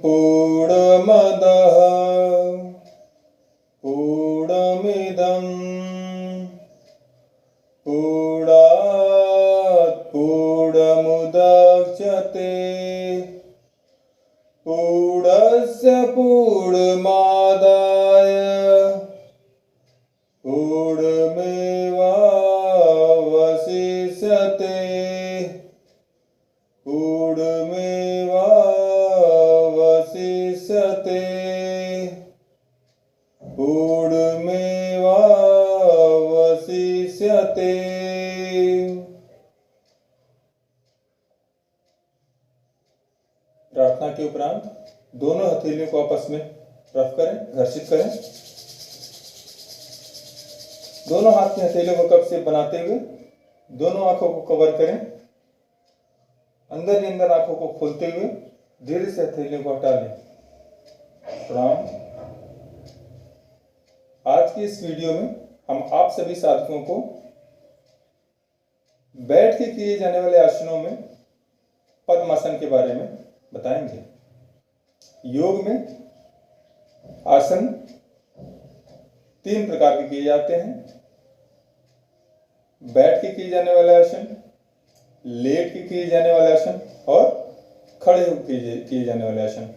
पूर्णमदः पूर्णमिदं पूर्णात् पूर्णमुदच्यते पूर्णस्य पूर्णमादाय पूर्णमेवावशिष्यते पूर्णमेवावशिष्यते पूर्णमेवावशिष्यते। प्रार्थना के उपरांत दोनों हथेलियों को आपस में रफ करें, घर्षित करें। दोनों हाथ की हथेलियों को कप से बनाते हुए दोनों आंखों को कवर करें। अंदर ही अंदर आंखों को खोलते हुए धीरे से हथेलियों को हटा लें। प्रणाम। आज की इस वीडियो में हम आप सभी साधकों को बैठ के किए जाने वाले आसनों में पद्मासन के बारे में बताएंगे। योग में आसन 3 प्रकार के किए जाते हैं। बैठ के किए जाने वाले आसन, लेट के किए जाने वाले आसन और खड़े होकर किए जाने वाले आसन।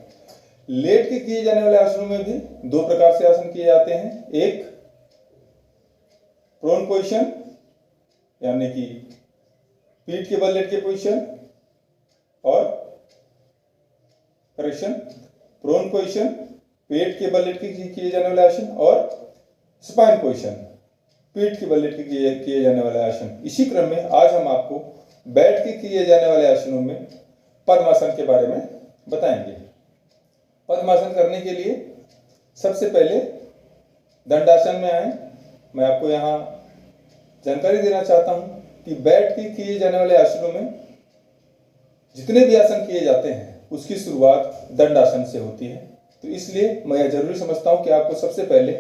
लेट के किए जाने वाले आसनों में भी 2 प्रकार से आसन किए जाते हैं। एक प्रोन पोजीशन, यानी कि पीठ के बल लेट के पोजीशन, और करेक्शन, प्रोन पोजीशन पेट के बल लेट के किए जाने वाले आसन, और स्पाइन पोजीशन पीठ के बल लेट के किए जाने वाले आसन। इसी क्रम में आज हम आपको बैठ के किए जाने वाले आसनों में पद्मासन के बारे में बताएंगे। पद्मासन करने के लिए सबसे पहले दंडासन में आए। मैं आपको यहाँ जानकारी देना चाहता हूँ कि बैठ के किए जाने वाले आसनों में जितने भी आसन किए जाते हैं उसकी शुरुआत दंडासन से होती है। तो इसलिए मैं यह जरूरी समझता हूँ कि आपको सबसे पहले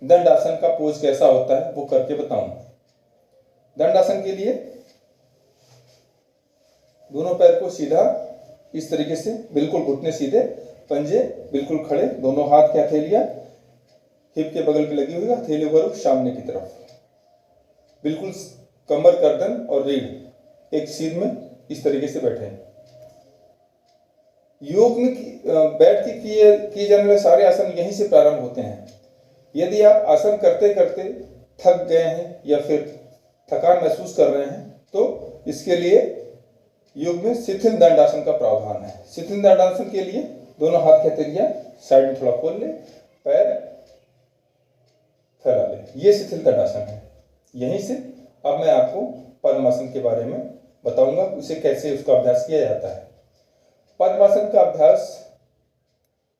दंडासन का पोज कैसा होता है वो करके बताऊं। दंडासन के लिए दोनों पैर को सीधा इस तरीके से, बिल्कुल घुटने सीधे, पंजे बिल्कुल खड़े, दोनों हाथ की हथेलियां हिप के बगल पे लगी हुई, हथेलियों का रुख सामने की तरफ, बिल्कुल कमर, गर्दन और रीढ़ एक सीध में इस तरीके से बैठे। योग में बैठ के किए जाने वाले सारे आसन यहीं से प्रारंभ होते हैं। यदि आप आसन करते करते थक गए हैं या फिर थकान महसूस कर रहे हैं तो इसके लिए योग में शिथिल दंडासन का प्रावधान है। शिथिल दंडासन के लिए दोनों हाथ की हथेलियां साइड में थोड़ा खोल ले, पैर फैला ले, ये शिथिल दंडासन है। यहीं से अब मैं आपको पद्मासन के बारे में बताऊंगा, उसे कैसे उसका अभ्यास किया जाता है। पद्मासन का अभ्यास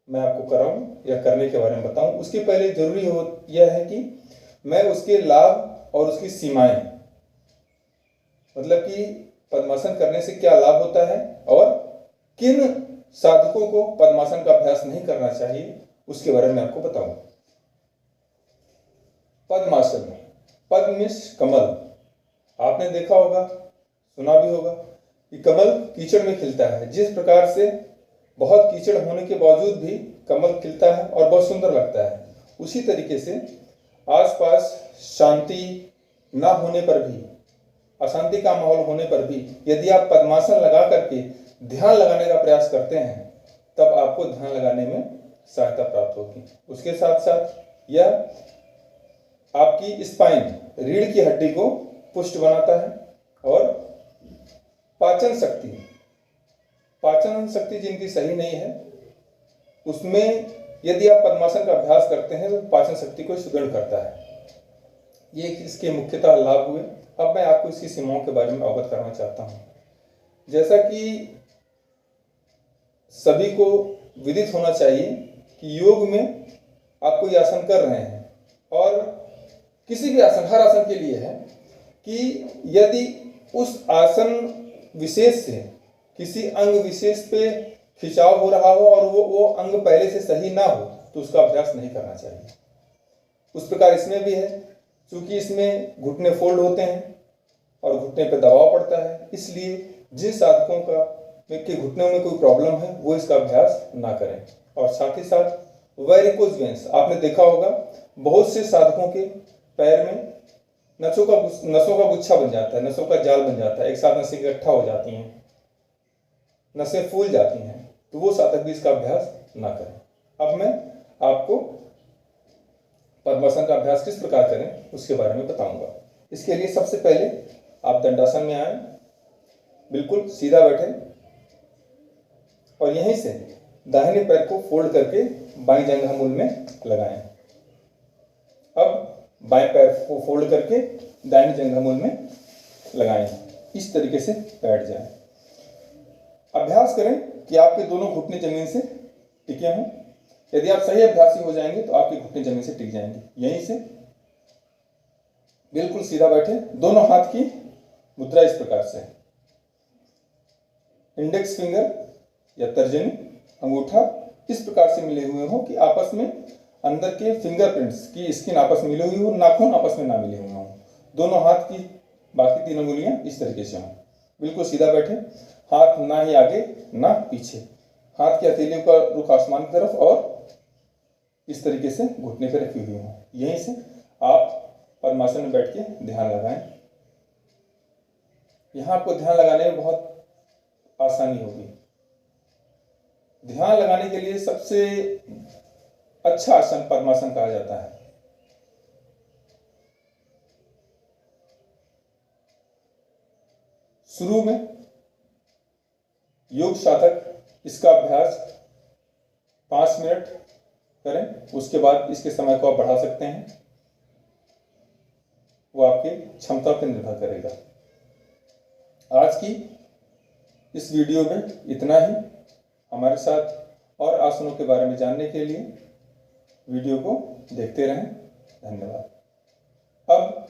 मैं आपको कराऊं या करने के बारे में बताऊं, उसके पहले जरूरी यह है कि मैं उसके लाभ और उसकी सीमाएं, मतलब कि पद्मासन करने से क्या लाभ होता है और किन साधकों को पद्मासन का अभ्यास नहीं करना चाहिए, उसके बारे में आपको बताऊं। पद्मासन, पद्म मीन्स कमल। आपने देखा होगा, सुना भी होगा कि कमल कीचड़ में खिलता है। जिस प्रकार से बहुत कीचड़ होने के बावजूद भी कमल खिलता है और बहुत सुंदर लगता है, उसी तरीके से आसपास शांति ना होने पर भी, अशांति का माहौल होने पर भी यदि आप पद्मासन लगा करके ध्यान लगाने का प्रयास करते हैं तब आपको ध्यान लगाने में सहायता प्राप्त होगी। उसके साथ साथ यह आपकी स्पाइन, रीढ़ की हड्डी को पुष्ट बनाता है और पाचन शक्ति जिनकी सही नहीं है, उसमें यदि आप पद्मासन का अभ्यास करते हैं तो पाचन शक्ति को सुदृढ़ करता है। ये इसके मुख्यतः लाभ हुए। अब मैं आपको इसकी सीमाओं के बारे में अवगत करना चाहता हूँ। जैसा कि सभी को विदित होना चाहिए कि योग में आप कोई आसन कर रहे हैं, और किसी भी आसन, हर आसन के लिए है कि यदि उस आसन विशेष से किसी अंग विशेष पे खिंचाव हो रहा हो और वो अंग पहले से सही ना हो तो उसका अभ्यास नहीं करना चाहिए। उस प्रकार इसमें भी है, क्योंकि इसमें घुटने फोल्ड होते हैं और घुटने पे दबाव पड़ता है, इसलिए जिन साधकों के घुटनों में कोई प्रॉब्लम है वो इसका अभ्यास ना करें। और साथ ही साथ वेरिकोज वेन्स, आपने देखा होगा बहुत से साधकों के पैर में नसों का गुच्छा बन जाता है, नसों का जाल बन जाता है, एक साथ नसें इकट्ठा हो जाती हैं, नसें फूल जाती हैं, तो वो साधक भी इसका अभ्यास ना करें। अब मैं आपको पद्मासन का अभ्यास किस प्रकार करें उसके बारे में बताऊंगा। इसके लिए सबसे पहले आप दंडासन में आए, बिल्कुल सीधा बैठे और यहीं से दाहिने पैर को फोल्ड करके बाईं जंघा मूल में लगाएं। अब बाएं पैर को फोल्ड करके दाहिने जंघा मूल में लगाएं, इस तरीके से बैठ जाएं। अभ्यास करें कि आपके दोनों घुटने जमीन से टिके हों। यदि आप सही अभ्यासी हो जाएंगे तो आपके घुटने जमीन से टिक जाएंगे। यहीं से बिल्कुल सीधा बैठे, दोनों हाथ की मुद्रा इस प्रकार से, इंडेक्स फिंगर या तर्जनी अंगूठा इस प्रकार से मिले हुए हो कि आपस में अंदर के फिंगरप्रिंट्स की स्किन आपस में मिली हुई हो, नाखून आपस में ना मिले हुए हो। दोनों हाथ की बाकी 3 अंगुलियां इस तरीके से हों। बिल्कुल सीधा बैठे, हाथ ना ही आगे ना पीछे, हाथ की हथेलियों का रुख आसमान की तरफ और इस तरीके से घुटने पे रखी हुई हो। यहीं से आप पद्मासन में बैठ के ध्यान लगाएं। यहाँ आपको ध्यान लगाने में बहुत आसानी होगी। ध्यान लगाने के लिए सबसे अच्छा आसन पद्मासन कहा जाता है। शुरू में योग साधक इसका अभ्यास 5 मिनट करें, उसके बाद इसके समय को आप बढ़ा सकते हैं, वो आपकी क्षमता पर निर्भर करेगा। आज की इस वीडियो में इतना ही। हमारे साथ और आसनों के बारे में जानने के लिए वीडियो को देखते रहें। धन्यवाद। अब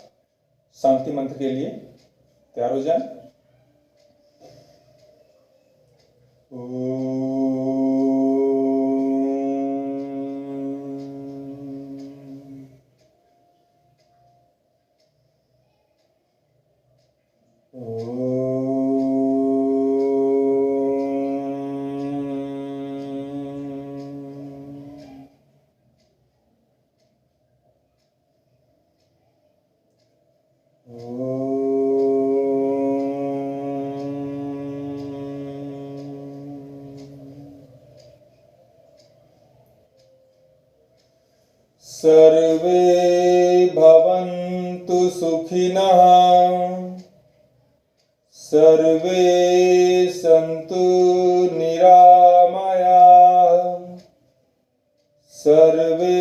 शांति मंत्र के लिए तैयार हो जाएं। सर्वे भवन्तु सुखिनः, सर्वे सन्तु निरामयाः, सर्वे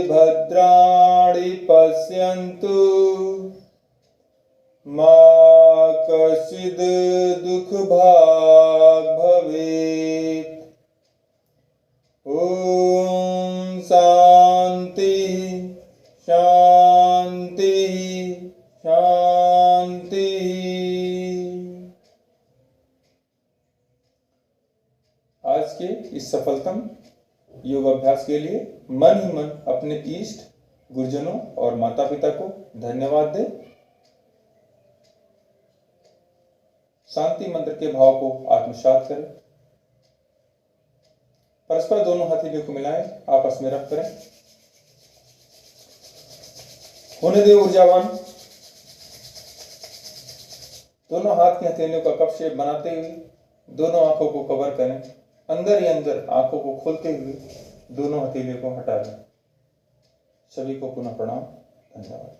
भद्राणि पश्यन्तु, मा कश्चिद् दुःखभाग् भवेत्। ओम शांति शांति शांति। आज के इस सफलतम योग अभ्यास के लिए मन ही मन अपने इष्ट गुरुजनों और माता पिता को धन्यवाद दें। शांति मंत्र के भाव को आत्मसात करें। परस्पर दोनों हथेलियों को मिलाएं, आपस में रब करें। होने दे ऊर्जावान। दोनों हाथ की हथेलियों का कप शेप बनाते हुए दोनों आंखों को कवर करें। अंदर ही अंदर आंखों को खोलते हुए दोनों हथेलियों को हटा लें। सभी को पुनः प्रणाम। धन्यवाद।